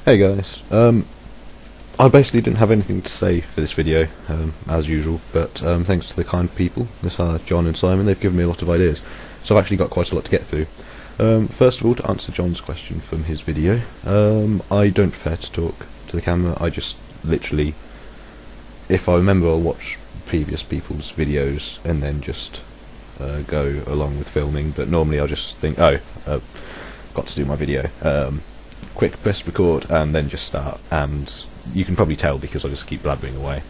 Hey guys, I basically didn't have anything to say for this video, as usual, but thanks to the kind people, this are John and Simon, they've given me a lot of ideas, so I've actually got quite a lot to get through. First of all, to answer John's question from his video, I don't prefer to talk to the camera. I just literally, if I remember, I'll watch previous people's videos and then just go along with filming, but normally I'll just think, got to do my video, quick press record and then just start, and you can probably tell because I just keep blabbering away.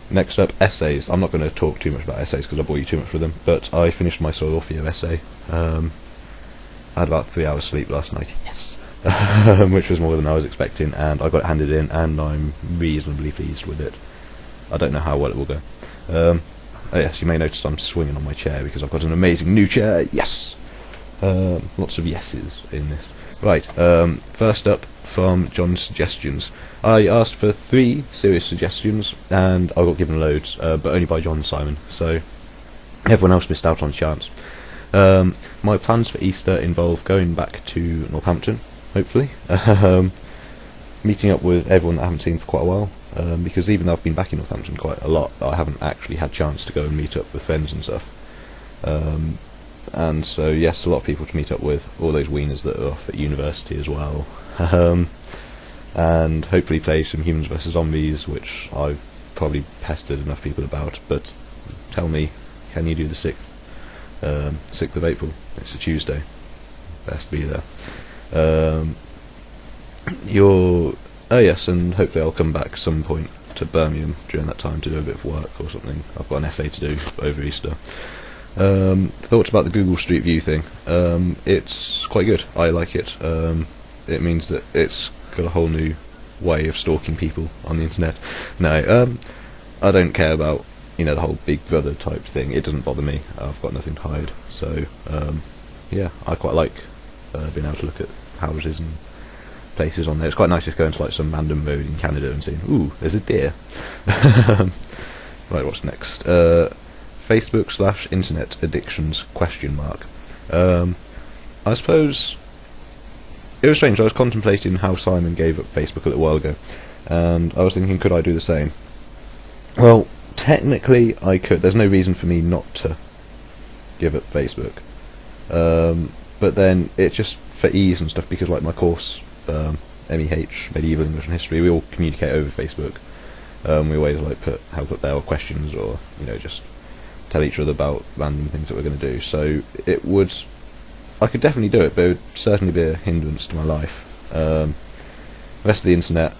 Next up, essays. I'm not going to talk too much about essays because I bore you too much with them, but I finished my Sorofia essay. I had about 3 hours sleep last night, yes, which was more than I was expecting, and I got it handed in and I'm reasonably pleased with it. I don't know how well it will go. Oh yes, you may notice I'm swinging on my chair because I've got an amazing new chair, yes! Lots of yeses in this. Right, first up from John's suggestions. I asked for 3 serious suggestions and I got given loads, but only by John and Simon, so everyone else missed out on a chance. My plans for Easter involve going back to Northampton, hopefully, meeting up with everyone that I haven't seen for quite a while, because even though I've been back in Northampton quite a lot, I haven't actually had a chance to go and meet up with friends and stuff. And so yes, a lot of people to meet up with, all those wieners that are off at university as well, and hopefully play some Humans vs Zombies, which I've probably pestered enough people about, but tell me, can you do the 6th? 6th of April, it's a Tuesday, best be there. Oh yes, and hopefully I'll come back some point to Birmingham during that time to do a bit of work or something. I've got an essay to do over Easter. Thoughts about the Google Street View thing. It's quite good. I like it. It means that it's got a whole new way of stalking people on the internet. No, I don't care about, the whole Big Brother type thing. It doesn't bother me. I've got nothing to hide. So, yeah, I quite like being able to look at houses and places on there. It's quite nice just going to like some random road in Canada and saying, ooh, there's a deer. Right, what's next? Facebook/internet addictions ? I suppose it was strange. I was contemplating how Simon gave up Facebook a little while ago, and I was thinking, could I do the same? Well, technically I could. There's no reason for me not to give up Facebook, but then it's just for ease and stuff, because like my course, MEH, Medieval English and History, we all communicate over Facebook. We always like help up there or questions, or just tell each other about random things that we're going to do. So I could definitely do it, but it would certainly be a hindrance to my life. The rest of the internet,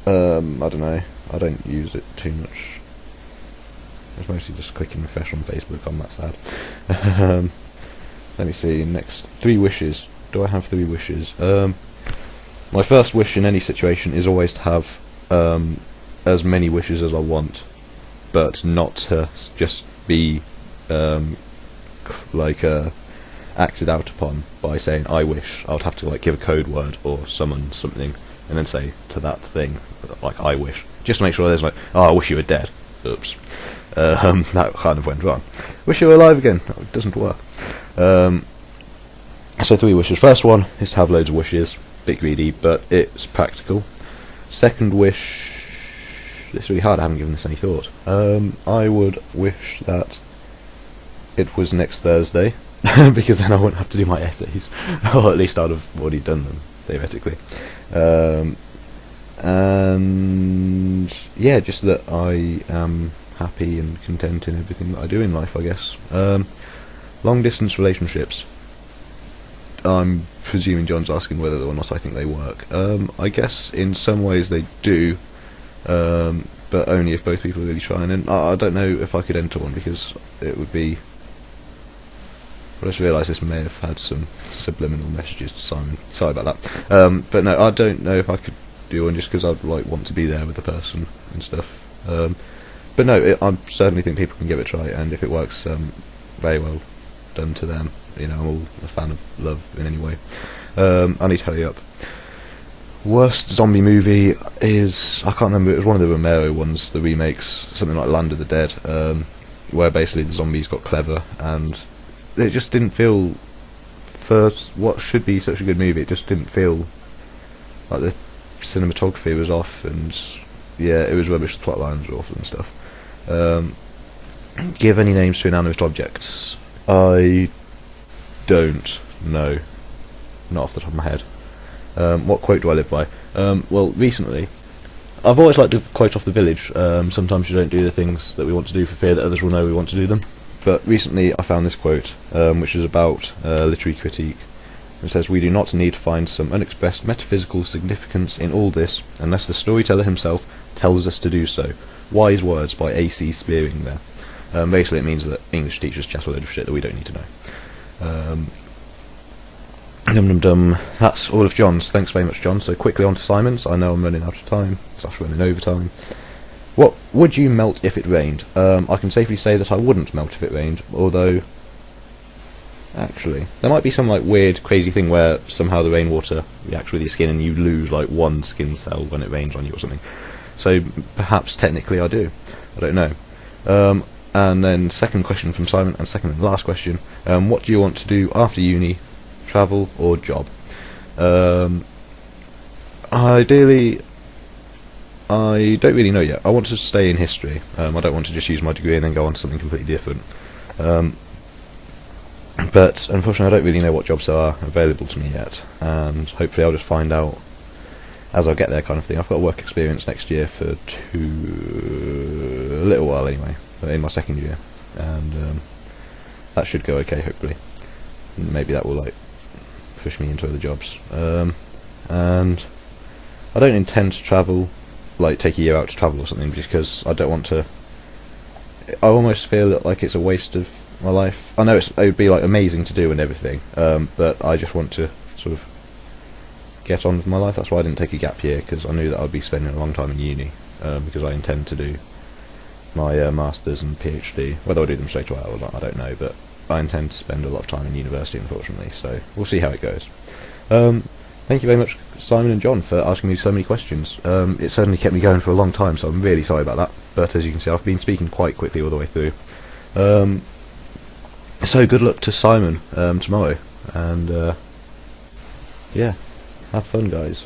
I don't know, I don't use it too much. It's mostly just clicking refresh on Facebook. I'm that sad. Let me see, next, 3 wishes. Do I have 3 wishes? My first wish in any situation is always to have as many wishes as I want, but not to just be acted out upon by saying I wish. I would have to give a code word or summon something and then say to that thing like I wish, just to make sure there's I wish you were dead. Oops. That kind of went wrong. Wish you were alive again. No, it doesn't work. So 3 wishes. First one is to have loads of wishes. Bit greedy, but it's practical. Second wish, it's really hard, I haven't given this any thought. I would wish that it was next Thursday, because then I wouldn't have to do my essays, or at least I'd have already done them, theoretically. And yeah, just that I am happy and content in everything that I do in life, I guess. Long distance relationships. I'm presuming John's asking whether or not I think they work. I guess in some ways they do, but only if both people are really trying, and I don't know if I could enter one, because it would be... I just realised this may have had some subliminal messages to Simon. Sorry about that. But no, I don't know if I could do one, just because I'd want to be there with the person and stuff. But no, I certainly think people can give it a try, and if it works, very well done to them. I'm all a fan of love in any way. I need to hurry up. Worst zombie movie is, I can't remember, it was one of the Romero ones, the remakes, something like Land of the Dead, where basically the zombies got clever, and it just didn't feel, for what should be such a good movie, it just didn't feel Like the cinematography was off, and yeah, it was rubbish. The plot lines were awful and stuff. Give any names to inanimate objects. I don't know, not off the top of my head. What quote do I live by? Well, recently, I've always liked the quote off The Village. Sometimes you don't do the things that we want to do for fear that others will know we want to do them. But recently I found this quote, which is about literary critique. It says, "We do not need to find some unexpressed metaphysical significance in all this, unless the storyteller himself tells us to do so." Wise words by A.C. Spearing there. Basically it means that English teachers chat a load of shit that we don't need to know. That's all of John's. Thanks very much, John. So quickly on to Simon's. I know I'm running out of time, / running over time. What would you melt if it rained? I can safely say that I wouldn't melt if it rained, although actually there might be some like weird crazy thing where somehow the rainwater reacts with your skin and you lose like one skin cell when it rains on you or something. So perhaps technically I do. I don't know. And then second question from Simon, and second and last question, what do you want to do after uni? Travel or job? Ideally, I don't really know yet. I want to stay in history. I don't want to just use my degree and then go on to something completely different. But unfortunately I don't really know what jobs there are available to me yet, and hopefully I'll just find out as I get there, kind of thing. I've got work experience next year for a little while anyway, in my second year, and that should go okay, hopefully. Maybe that will like push me into other jobs. And I don't intend to travel, like take a year out to travel or something, because I don't want to. I almost feel that like it's a waste of my life. I know it would be like amazing to do and everything, but I just want to sort of get on with my life. That's why I didn't take a gap year, because I knew that I'd be spending a long time in uni, because I intend to do my masters and PhD. Whether I do them straight away or not, I don't know, but I intend to spend a lot of time in university, unfortunately, so we'll see how it goes. Thank you very much, Simon and John, for asking me so many questions. It certainly kept me going for a long time, so I'm really sorry about that, but as you can see I've been speaking quite quickly all the way through. So good luck to Simon tomorrow, and yeah, have fun, guys.